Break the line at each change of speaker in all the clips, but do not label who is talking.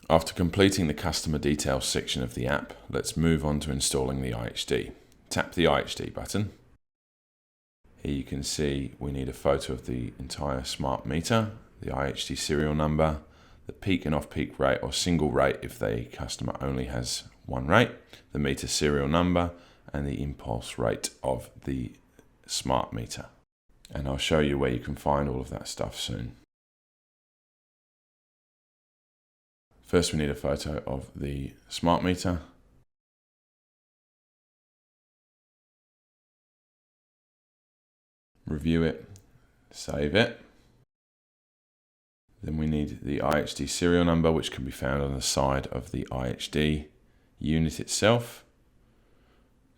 After completing the customer details section of the app, let's move on to installing the IHD. Tap the IHD button. Here you can see we need a photo of the entire smart meter, the IHD serial number, the peak and off-peak rate or single rate if the customer only has one rate, the meter serial number, and the impulse rate of the smart meter. And I'll show you where you can find all of that stuff soon. First, we need a photo of the smart meter. Review it, save it. Then we need the IHD serial number, which can be found on the side of the IHD unit itself.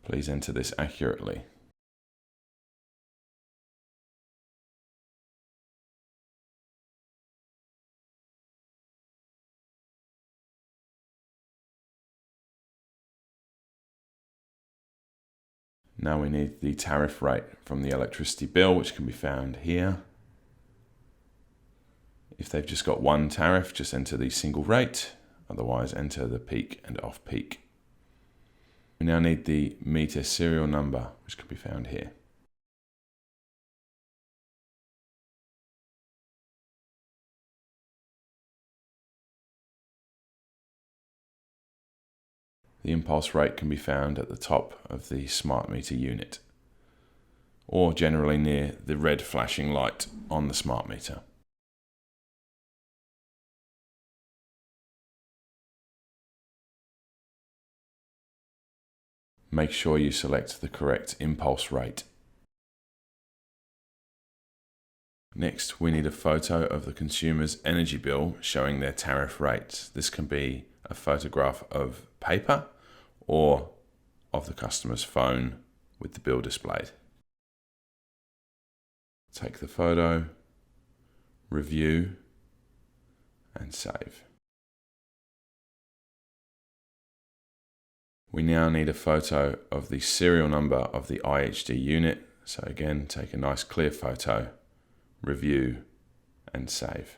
Please enter this accurately. Now we need the tariff rate from the electricity bill, which can be found here. If they've just got one tariff, just enter the single rate, otherwise enter the peak and off-peak. We now need the meter serial number, which can be found here. The impulse rate can be found at the top of the smart meter unit, or generally near the red flashing light on the smart meter. Make sure you select the correct impulse rate. Next, we need a photo of the consumer's energy bill showing their tariff rates. This can be a photograph of paper or of the customer's phone with the bill displayed. Take the photo, review, and save. We now need a photo of the serial number of the IHD unit. So again, take a nice clear photo, review, and save.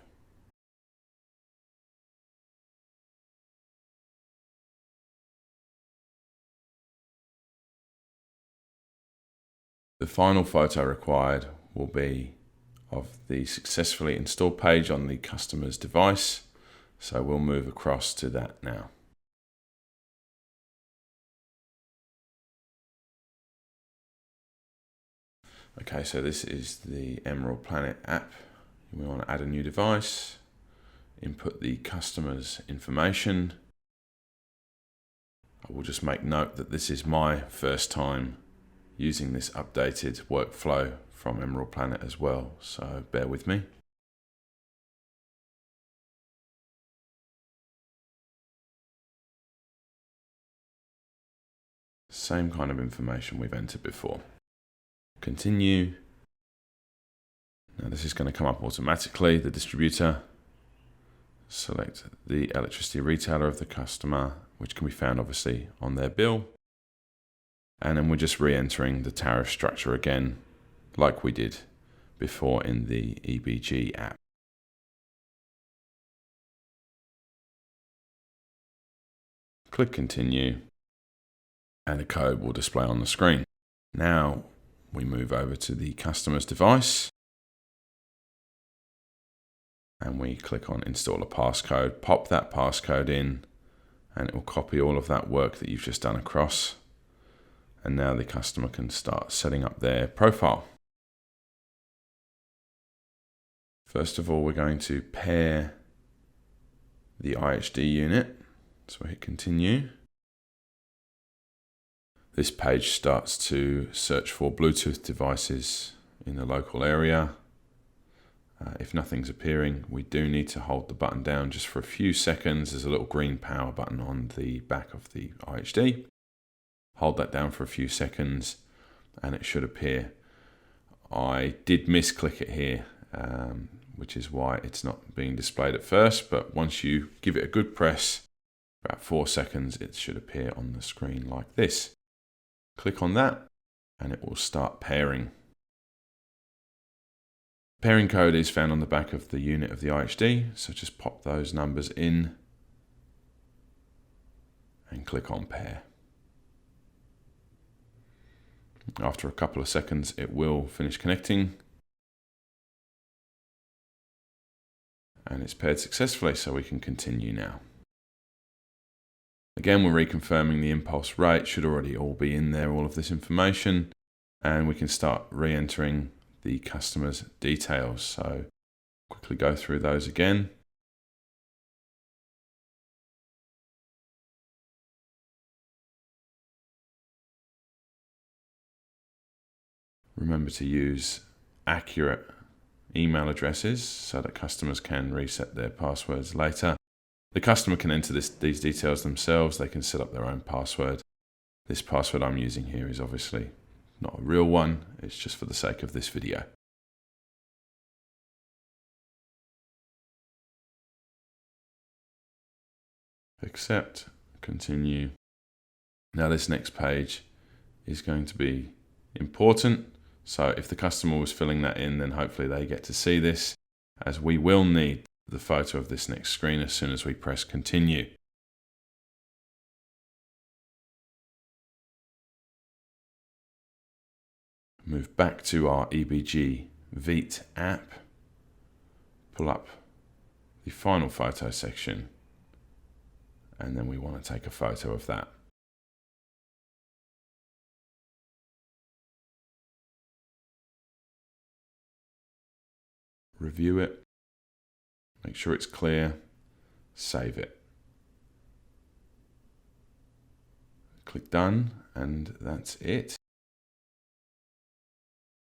The final photo required will be of the successfully installed page on the customer's device. So we'll move across to that now. Okay, so this is the Emerald Planet app. We want to add a new device, input the customer's information. I will just make note that this is my first time using this updated workflow from Emerald Planet as well, so bear with me. Same kind of information we've entered before. Continue. Now this is going to come up automatically, the distributor. Select the electricity retailer of the customer, which can be found obviously on their bill. And then we're just re-entering the tariff structure again, like we did before in the EBG app. Click continue, and a code will display on the screen. Now we move over to the customer's device, and we click on install a passcode, pop that passcode in, and it will copy all of that work that you've just done across. And now the customer can start setting up their profile. First of all, we're going to pair the IHD unit. So we hit continue. This page starts to search for Bluetooth devices in the local area. If nothing's appearing, we do need to hold the button down just for a few seconds. There's a little green power button on the back of the IHD. Hold that down for a few seconds and it should appear. I did misclick it here, which is why it's not being displayed at first, but once you give it a good press, about 4 seconds, it should appear on the screen like this. Click on that and it will start pairing. Pairing code is found on the back of the unit of the IHD, so just pop those numbers in and click on pair. After a couple of seconds, it will finish connecting. And it's paired successfully, so we can continue now. Again, we're reconfirming the impulse rate, should already all be in there, all of this information, and we can start re-entering the customer's details. So quickly go through those again. Remember to use accurate email addresses so that customers can reset their passwords later. The customer can enter these details themselves. They can set up their own password. This password I'm using here is obviously not a real one. It's just for the sake of this video. Accept, continue. Now this next page is going to be important. So if the customer was filling that in, then hopefully they get to see this, as we will need the photo of this next screen as soon as we press continue. Move back to our EBG Vite app, pull up the final photo section, and then we want to take a photo of that. Review it, make sure it's clear, save it. Click done, and that's it.